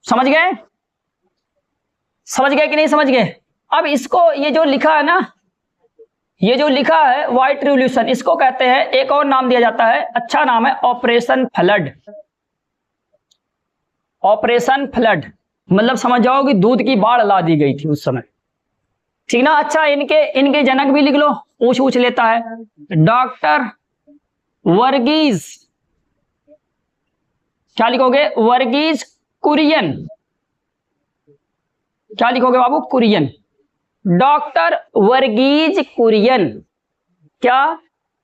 समझ गए? समझ गए कि नहीं समझ गए? अब इसको, ये जो लिखा है ना, ये जो लिखा है व्हाइट रिवॉल्यूशन, इसको कहते हैं, एक और नाम दिया जाता है, अच्छा नाम है, ऑपरेशन फ्लड। ऑपरेशन फ्लड मतलब समझ जाओ कि दूध की बाढ़ ला दी गई थी उस समय, ठीक ना। अच्छा, इनके जनक भी लिख लो, ऊंच ऊंच लेता है, डॉक्टर वर्गीज। क्या लिखोगे? वर्गीज कुरियन। क्या लिखोगे बाबू? कुरियन। डॉक्टर वर्गीज कुरियन। क्या?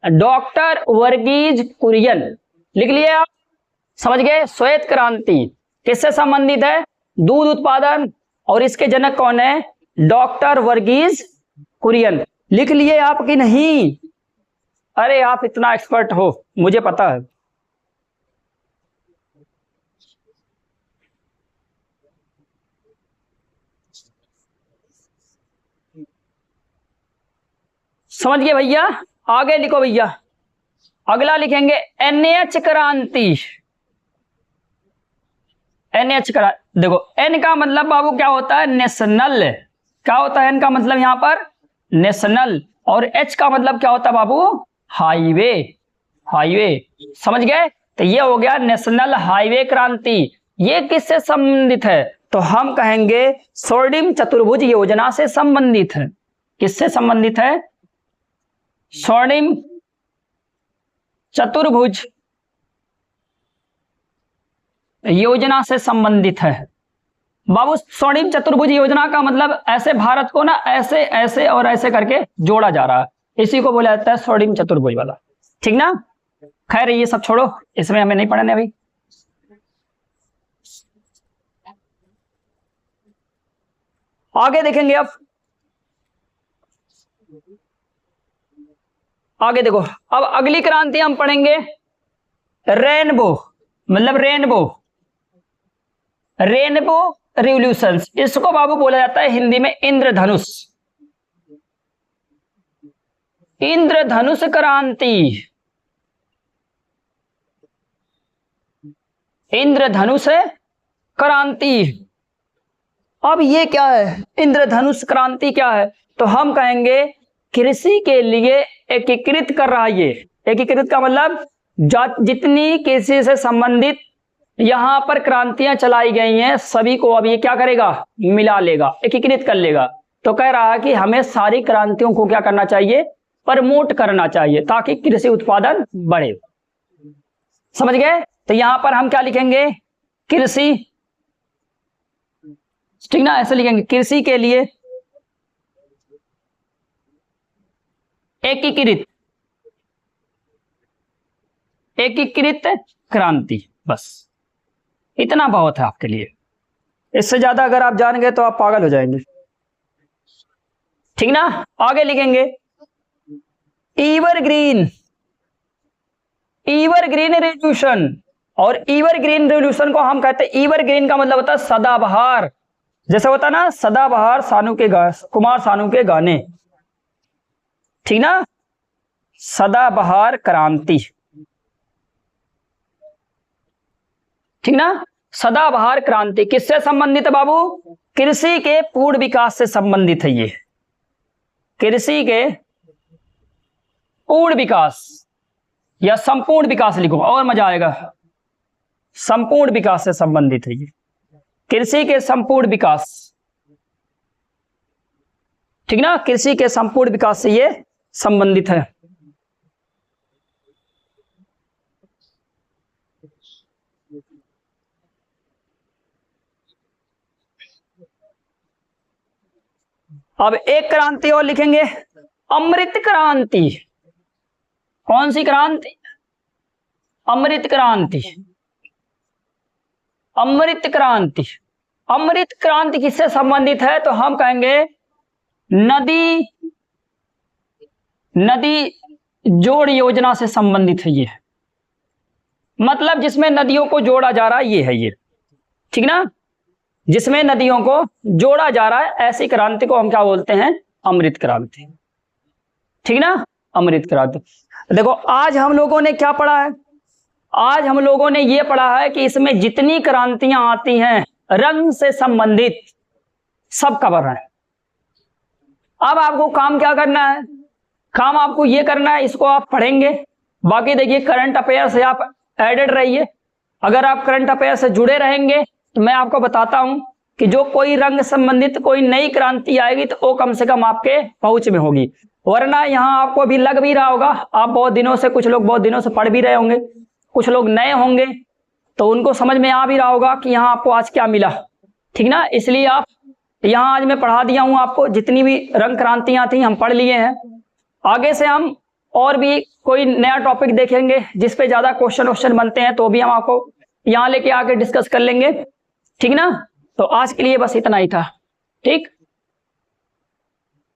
डॉक्टर वर्गीज कुरियन लिख लिए आप? समझ गए? श्वेत क्रांति किससे संबंधित है? दूध उत्पादन। और इसके जनक कौन है? डॉक्टर वर्गीज कुरियन। लिख लिए आप कि नहीं? अरे आप इतना एक्सपर्ट हो, मुझे पता है। समझ गए भैया? आगे लिखो भैया, अगला लिखेंगे NH क्रांति। NH क्रांति, देखो N का मतलब बाबू क्या होता है? नेशनल। क्या होता है N का मतलब यहां पर? नेशनल। और H का मतलब क्या होता है बाबू? हाईवे। हाईवे, समझ गए? तो ये हो गया नेशनल हाईवे क्रांति। ये किससे संबंधित है? तो हम कहेंगे स्वर्णिम चतुर्भुज योजना से संबंधित है। किससे संबंधित है? स्वर्णिम चतुर्भुज योजना से संबंधित है। बाबू स्वर्णिम चतुर्भुज योजना का मतलब ऐसे भारत को ना ऐसे ऐसे और ऐसे करके जोड़ा जा रहा है, इसी को बोला जाता है स्वर्णिम चतुर्भुज वाला, ठीक ना। खैर ये सब छोड़ो, इसमें हमें नहीं पढ़ने अभी। आगे देखेंगे। अब आगे देखो, अब अगली क्रांति हम पढ़ेंगे रेनबो, मतलब रेनबो। रेनबो रिवॉल्यूशन, इसको बाबू बोला जाता है हिंदी में इंद्रधनुष। इंद्रधनुष क्रांति। इंद्रधनुष क्रांति। अब ये क्या है? इंद्रधनुष क्रांति क्या है? तो हम कहेंगे कृषि के लिए एकीकृत कर रहा है। ये एकीकृत का मतलब जितनी कृषि से संबंधित यहां पर क्रांतियां चलाई गई हैं सभी को अब ये क्या करेगा? मिला लेगा, एकीकृत कर लेगा। तो कह रहा है कि हमें सारी क्रांतियों को क्या करना चाहिए? प्रमोट करना चाहिए, ताकि कृषि उत्पादन बढ़े। समझ गए? तो यहां पर हम क्या लिखेंगे? कृषि, ठीक ना, ऐसे लिखेंगे कृषि के लिए एकीकृत, एकीकृत क्रांति। बस इतना बहुत है आपके लिए, इससे ज्यादा अगर आप जान गए तो आप पागल हो जाएंगे। ठीक ना, आगे लिखेंगे एवरग्रीन, एवरग्रीन रेवोल्यूशन। और एवरग्रीन रेवोल्यूशन को हम कहते हैं, एवरग्रीन का मतलब होता है सदाबहार, जैसे होता ना सदाबहार सानू के कुमार सानू के गाने। ठीक ना, सदाबहार क्रांति। ठीक ना, सदाबहार क्रांति किससे संबंधित है बाबू? कृषि के पूर्ण विकास से संबंधित है ये, कृषि के पूर्ण विकास या संपूर्ण विकास लिखो और मजा आएगा। संपूर्ण विकास से संबंधित है ये, कृषि के संपूर्ण विकास। ठीक ना, कृषि के संपूर्ण विकास से ये संबंधित है। अब एक क्रांति और लिखेंगे, अमृत क्रांति। कौन सी क्रांति? अमृत क्रांति। अमृत क्रांति, अमृत क्रांति किससे संबंधित है? तो हम कहेंगे नदी, नदी जोड़ योजना से संबंधित है ये, मतलब जिसमें नदियों को जोड़ा जा रहा है ये है ये। ठीक ना, जिसमें नदियों को जोड़ा जा रहा है, ऐसी क्रांति को हम क्या बोलते हैं? अमृत क्रांति। ठीक ना, अमृत क्रांति। देखो आज हम लोगों ने क्या पढ़ा है? आज हम लोगों ने ये पढ़ा है कि इसमें जितनी क्रांतियां आती हैं रंग से संबंधित सब कवर है। अब आपको काम क्या करना है? काम आपको ये करना है, इसको आप पढ़ेंगे। बाकी देखिए करंट अफेयर से आप एडेड रहिए। अगर आप करंट अफेयर से जुड़े रहेंगे तो मैं आपको बताता हूं कि जो कोई रंग संबंधित कोई नई क्रांति आएगी तो वो कम से कम आपके पहुंच में होगी, वरना यहाँ आपको अभी लग भी रहा होगा। आप बहुत दिनों से, कुछ लोग बहुत दिनों से पढ़ भी रहे होंगे, कुछ लोग नए होंगे तो उनको समझ में आ भी रहा होगा कि यहाँ आपको आज क्या मिला। ठीक ना, इसलिए आप यहाँ आज मैं पढ़ा दिया हूँ आपको, जितनी भी रंग क्रांतियां थी हम पढ़ लिए हैं। आगे से हम और भी कोई नया टॉपिक देखेंगे जिसपे ज्यादा क्वेश्चन बनते हैं तो भी हम आपको यहाँ लेके आके डिस्कस कर लेंगे। ठीक ना, तो आज के लिए बस इतना ही था। ठीक।